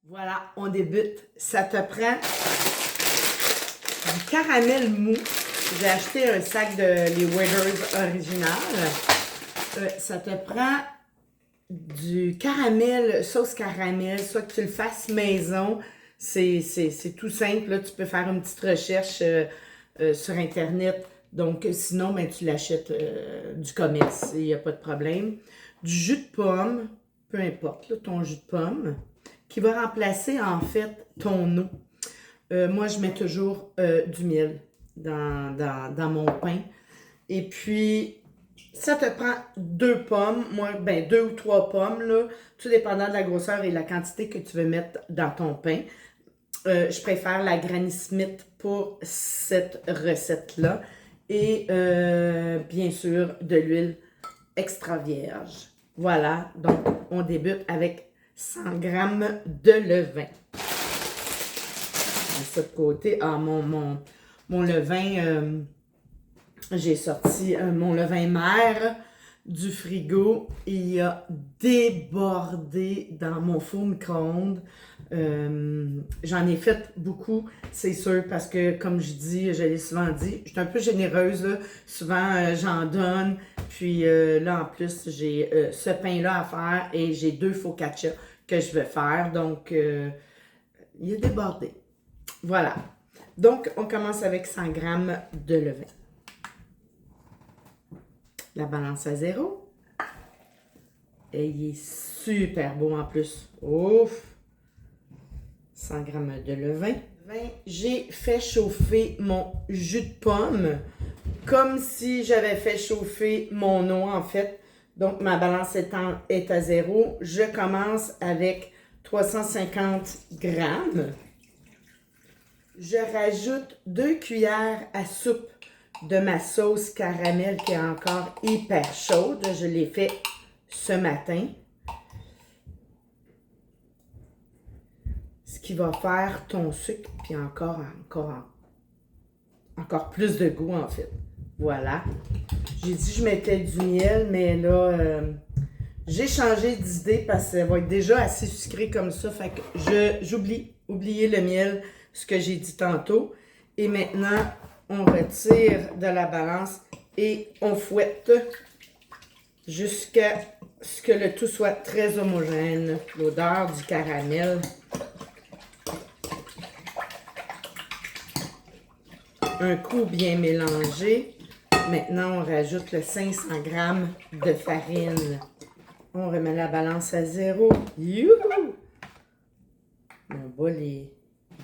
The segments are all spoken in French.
Voilà, on débute. Ça te prend du caramel mou. J'ai acheté un sac de les Waders originales. Ça te prend du caramel, sauce caramel, soit que tu le fasses maison. C'est tout simple. Là, tu peux faire une petite recherche sur Internet. Donc, sinon, ben, tu l'achètes du commerce. Il n'y a pas de problème. Du jus de pomme, peu importe, là, ton jus de pomme, qui va remplacer en fait ton eau. Moi, je mets toujours du miel dans mon pain. Et puis, ça te prend 2 pommes, moi, ben 2 ou 3 pommes, là, tout dépendant de la grosseur et de la quantité que tu veux mettre dans ton pain. Je préfère la Granny Smith pour cette recette-là. Et bien sûr, de l'huile extra vierge. Voilà, donc on débute avec 100 grammes de levain. De ce côté, mon levain, j'ai sorti mon levain mère du frigo. Il a débordé dans mon four micro-ondes. J'en ai fait beaucoup, c'est sûr, parce que comme je dis, je l'ai souvent dit, je suis un peu généreuse, là. Souvent j'en donne, puis là en plus j'ai ce pain-là à faire et j'ai 2 focaccia que je vais faire, donc il a débordé. Voilà, donc on commence avec 100 grammes de levain. La balance à 0. Et il est super beau en plus. Ouf! 100 grammes de levain. J'ai fait chauffer mon jus de pomme comme si j'avais fait chauffer mon eau en fait. Donc ma balance est à 0. Je commence avec 350 grammes. Je rajoute 2 cuillères à soupe de ma sauce caramel qui est encore hyper chaude. Je l'ai fait ce matin. Ce qui va faire ton sucre, puis encore plus de goût en fait. Voilà. J'ai dit que je mettais du miel, mais là, j'ai changé d'idée parce que ça va être déjà assez sucré comme ça. Fait que oublié le miel, ce que j'ai dit tantôt. Et maintenant, on retire de la balance et on fouette jusqu'à ce que le tout soit très homogène. L'odeur du caramel. Un coup bien mélangé. Maintenant, on rajoute le 500 grammes de farine. On remet la balance à 0. Youhou! Mon bol il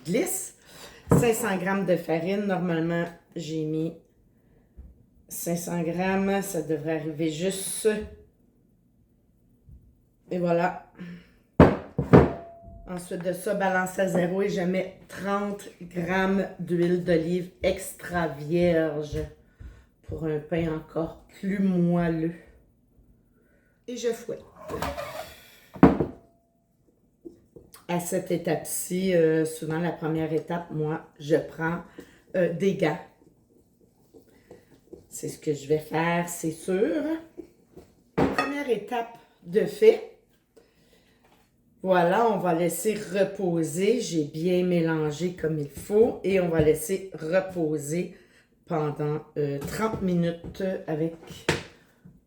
glisse. 500 grammes de farine. Normalement, j'ai mis 500 grammes. Ça devrait arriver juste. Et voilà. Ensuite de ça, balance à 0 et je mets 30 grammes d'huile d'olive extra vierge pour un pain encore plus moelleux. Et je fouette. À cette étape-ci, souvent la première étape, moi, je prends des gants. C'est ce que je vais faire, c'est sûr. Première étape de fait. Voilà, on va laisser reposer. J'ai bien mélangé comme il faut. Et on va laisser reposer pendant 30 minutes avec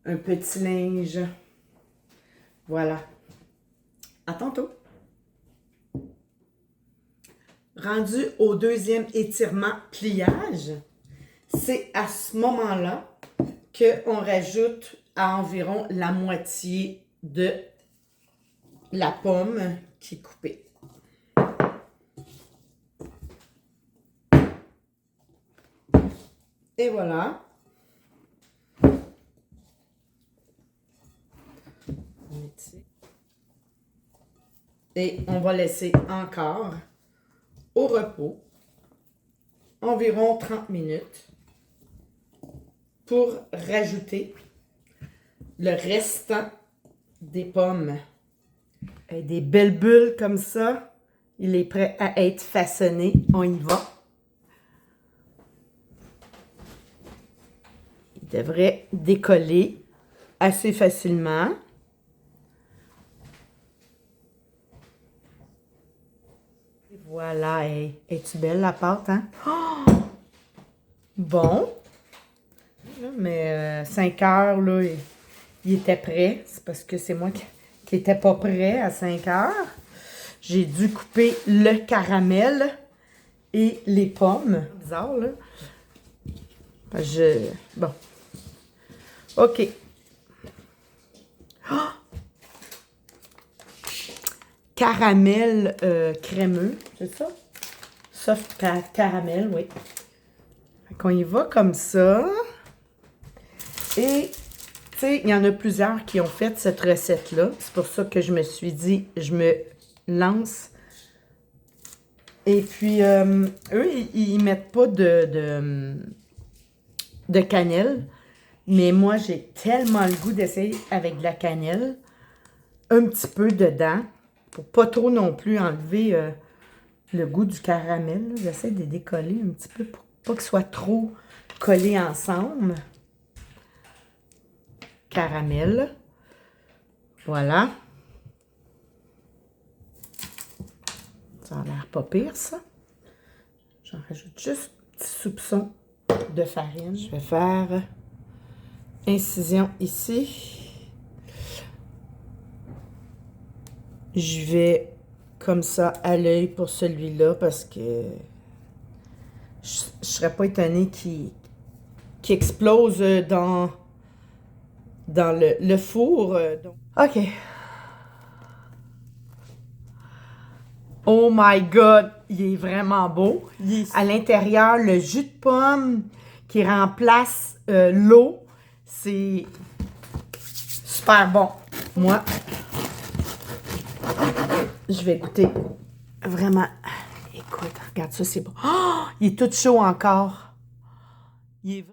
un petit linge. Voilà. À tantôt. Rendu au deuxième étirement pliage, c'est à ce moment-là qu'on rajoute à environ la moitié de la pomme qui est coupée. Et voilà. Et on va laisser encore au repos environ 30 minutes pour rajouter le restant des pommes. Et des belles bulles comme ça. Il est prêt à être façonné. On y va. Il devrait décoller assez facilement. Et voilà, hey. Es-tu belle la pâte, hein? Oh! Bon. Mais 5 heures, là, il était prêt. C'est parce que c'est moi qui n'étais pas prêt à 5 heures. J'ai dû couper le caramel et les pommes. Bizarre, là. Bon. OK. Oh! Caramel crémeux, c'est ça? Soft caramel, oui. Qu'on y va comme ça. Et, tu sais, il y en a plusieurs qui ont fait cette recette-là. C'est pour ça que je me suis dit, je me lance. Et puis, eux, ils mettent pas de cannelle. Mais moi, j'ai tellement le goût d'essayer avec de la cannelle. Un petit peu dedans. Pour pas trop non plus enlever le goût du caramel. J'essaie de décoller un petit peu pour pas qu'ils soient trop collés ensemble. Caramel. Voilà. Ça a l'air pas pire, ça. J'en rajoute juste un petit soupçon de farine. Je vais faire incision ici. Je vais comme ça à l'œil pour celui-là parce que je serais pas étonnée qu'il explose dans le four. OK. Oh my God! Il est vraiment beau. À l'intérieur, le jus de pomme qui remplace l'eau. C'est super bon. Moi, je vais goûter vraiment. Écoute, regarde ça, c'est bon. Oh! Il est tout chaud encore. Il est